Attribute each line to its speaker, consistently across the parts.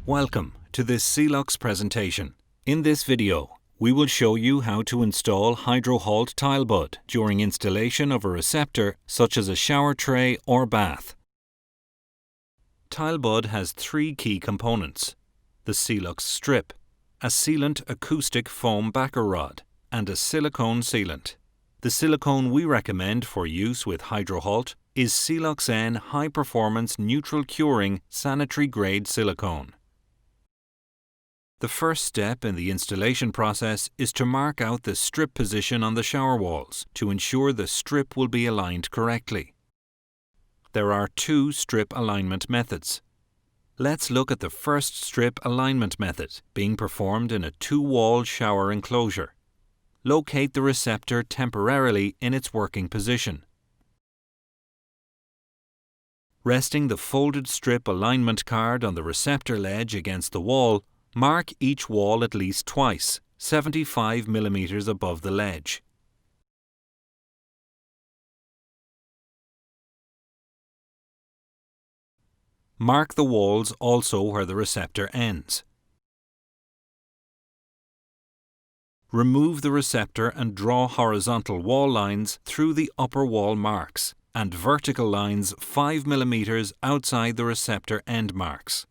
Speaker 1: Welcome to this Celux presentation. In this video, we will show you how to install HydroHALT TileBud during installation of a receptor such as a shower tray or bath. TileBud has three key components: the Celux strip, a sealant acoustic foam backer rod, and a silicone sealant. The silicone we recommend for use with HydroHALT is Celux N High Performance Neutral Curing Sanitary Grade Silicone. The first step in the installation process is to mark out the strip position on the shower walls to ensure the strip will be aligned correctly. There are two strip alignment methods. Let's look at the first strip alignment method being performed in a two-wall shower enclosure. Locate the receptor temporarily in its working position. Resting the folded strip alignment card on the receptor ledge against the wall, mark each wall at least twice, 75 mm above the ledge. Mark the walls also where the receptor ends. Remove the receptor and draw horizontal wall lines through the upper wall marks and vertical lines 5 mm outside the receptor end marks.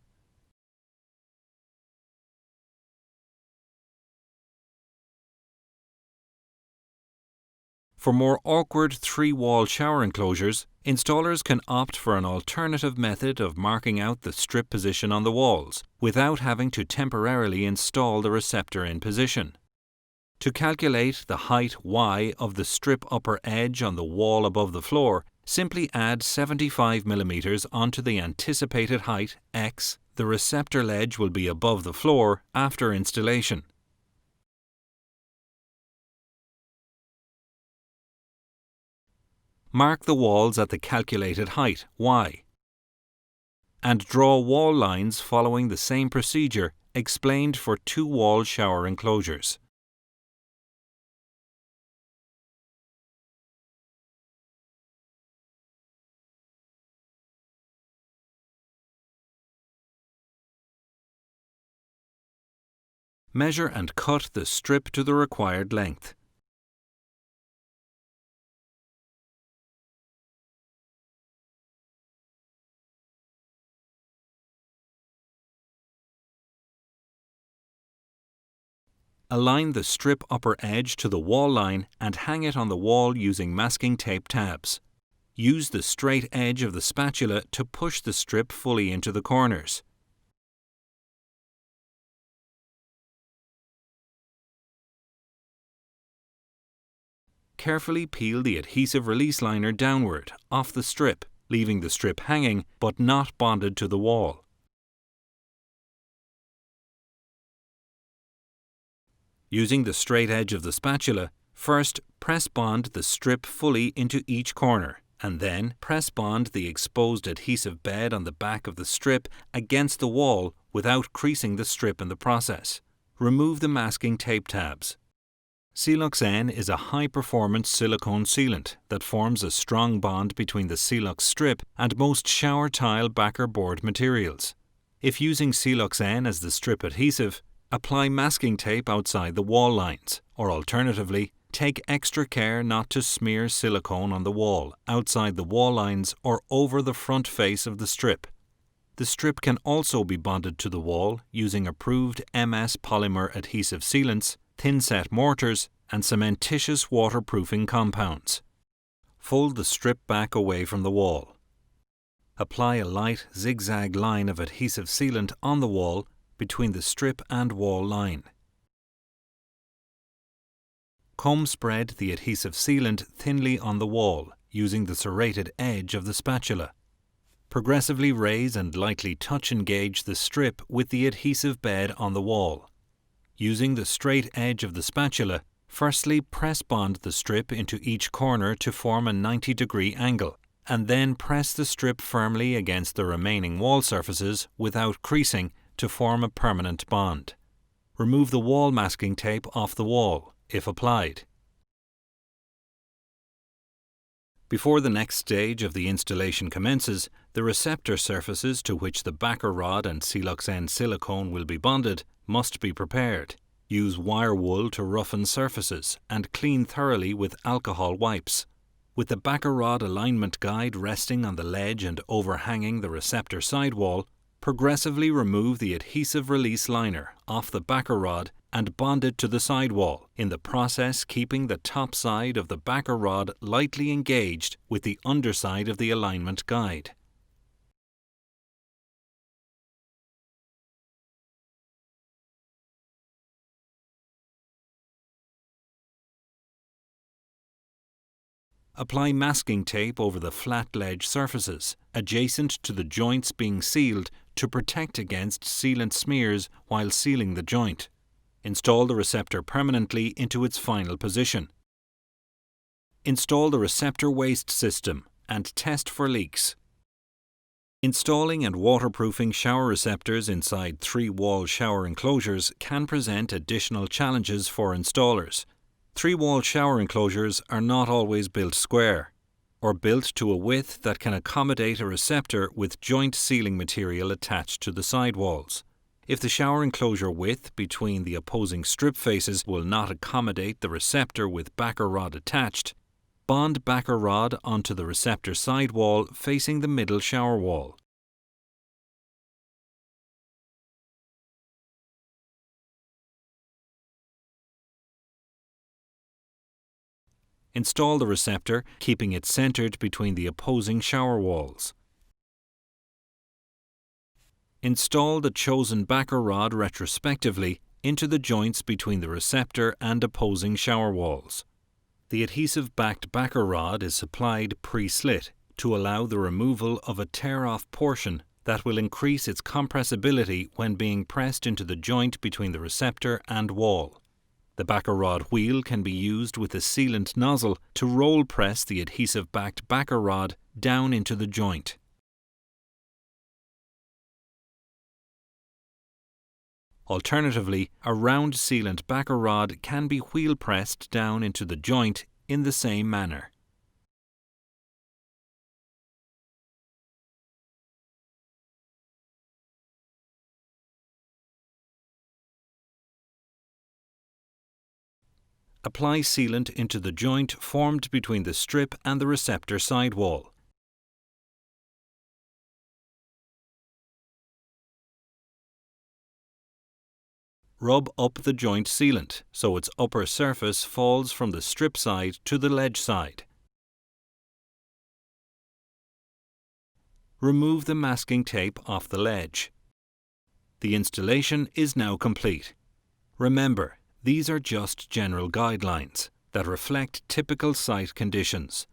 Speaker 1: For more awkward three-wall shower enclosures, installers can opt for an alternative method of marking out the strip position on the walls without having to temporarily install the receptor in position. To calculate the height Y of the strip upper edge on the wall above the floor, simply add 75 mm onto the anticipated height X. The receptor ledge will be above the floor after installation. Mark the walls at the calculated height, Y, and draw wall lines following the same procedure explained for two-wall shower enclosures. Measure and cut the strip to the required length. Align the strip upper edge to the wall line and hang it on the wall using masking tape tabs. Use the straight edge of the spatula to push the strip fully into the corners. Carefully peel the adhesive release liner downward off the strip, leaving the strip hanging but not bonded to the wall. Using the straight edge of the spatula, first press bond the strip fully into each corner, and then press bond the exposed adhesive bed on the back of the strip against the wall without creasing the strip in the process. Remove the masking tape tabs. Celux N is a high-performance silicone sealant that forms a strong bond between the Celux strip and most shower tile backer board materials. If using Celux N as the strip adhesive, apply masking tape outside the wall lines, or alternatively, take extra care not to smear silicone on the wall, outside the wall lines, or over the front face of the strip. The strip can also be bonded to the wall using approved MS polymer adhesive sealants, thin-set mortars, and cementitious waterproofing compounds. Fold the strip back away from the wall. Apply a light zigzag line of adhesive sealant on the wall between the strip and wall line. Comb spread the adhesive sealant thinly on the wall using the serrated edge of the spatula. Progressively raise and lightly touch engage the strip with the adhesive bed on the wall. Using the straight edge of the spatula, firstly press bond the strip into each corner to form a 90-degree angle, and then press the strip firmly against the remaining wall surfaces without creasing to form a permanent bond. Remove the wall masking tape off the wall, if applied. Before the next stage of the installation commences, the receptor surfaces to which the backer rod and Silux N silicone will be bonded must be prepared. Use wire wool to roughen surfaces and clean thoroughly with alcohol wipes. With the backer rod alignment guide resting on the ledge and overhanging the receptor sidewall, progressively remove the adhesive release liner off the backer rod and bond it to the sidewall, in the process keeping the top side of the backer rod lightly engaged with the underside of the alignment guide. Apply masking tape over the flat ledge surfaces, adjacent to the joints being sealed to protect against sealant smears while sealing the joint. Install the receptor permanently into its final position. Install the receptor waste system and test for leaks. Installing and waterproofing shower receptors inside 3-wall shower enclosures can present additional challenges for installers. 3-wall shower enclosures are not always built square, or built to a width that can accommodate a receptor with joint sealing material attached to the sidewalls. If the shower enclosure width between the opposing strip faces will not accommodate the receptor with backer rod attached, bond backer rod onto the receptor sidewall facing the middle shower wall. Install the receptor, keeping it centered between the opposing shower walls. Install the chosen backer rod retrospectively into the joints between the receptor and opposing shower walls. The adhesive-backed backer rod is supplied pre-slit to allow the removal of a tear-off portion that will increase its compressibility when being pressed into the joint between the receptor and wall. The backer rod wheel can be used with a sealant nozzle to roll press the adhesive-backed backer rod down into the joint. Alternatively, a round sealant backer rod can be wheel pressed down into the joint in the same manner. Apply sealant into the joint formed between the strip and the receptor sidewall. Rub up the joint sealant so its upper surface falls from the strip side to the ledge side. Remove the masking tape off the ledge. The installation is now complete. Remember, these are just general guidelines that reflect typical site conditions.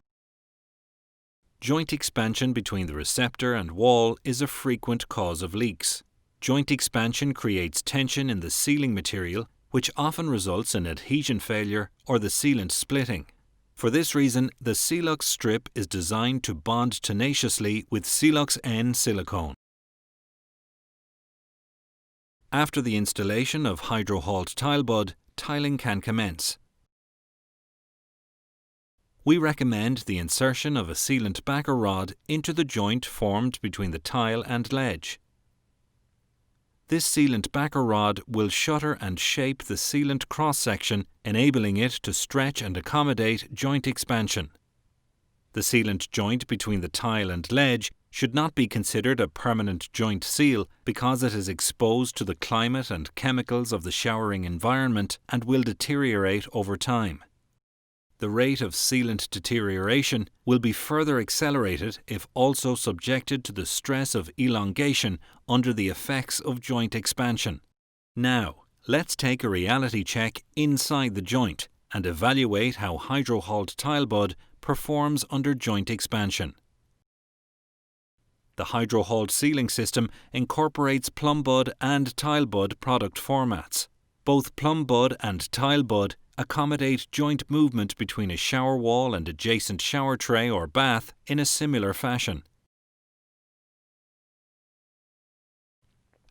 Speaker 1: Joint expansion between the receptor and wall is a frequent cause of leaks. Joint expansion creates tension in the sealing material, which often results in adhesion failure or the sealant splitting. For this reason, the Silux strip is designed to bond tenaciously with Silux N silicone. After the installation of HydroHALT TileBud, tiling can commence. We recommend the insertion of a sealant backer rod into the joint formed between the tile and ledge. This sealant backer rod will shutter and shape the sealant cross-section, enabling it to stretch and accommodate joint expansion. The sealant joint between the tile and ledge should not be considered a permanent joint seal because it is exposed to the climate and chemicals of the showering environment and will deteriorate over time. The rate of sealant deterioration will be further accelerated if also subjected to the stress of elongation under the effects of joint expansion. Now, let's take a reality check inside the joint and evaluate how HydroHALT TileBud performs under joint expansion. The HydroHALT sealing system incorporates PlumBud and TileBud product formats. Both PlumBud and TileBud accommodate joint movement between a shower wall and adjacent shower tray or bath in a similar fashion.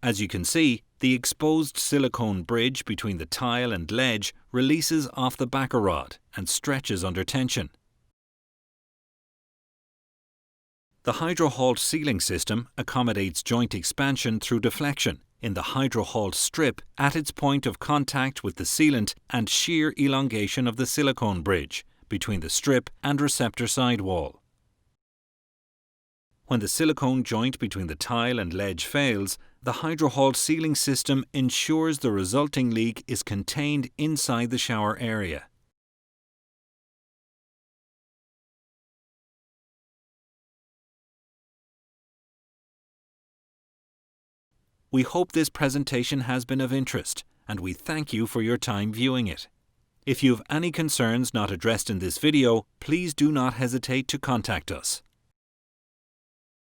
Speaker 1: As you can see, the exposed silicone bridge between the tile and ledge releases off the backer rod and stretches under tension. The HydroHALT sealing system accommodates joint expansion through deflection in the HydroHALT strip at its point of contact with the sealant and shear elongation of the silicone bridge between the strip and receptor sidewall. When the silicone joint between the tile and ledge fails, the HydroHALT sealing system ensures the resulting leak is contained inside the shower area. We hope this presentation has been of interest, and we thank you for your time viewing it. If you have any concerns not addressed in this video, please do not hesitate to contact us.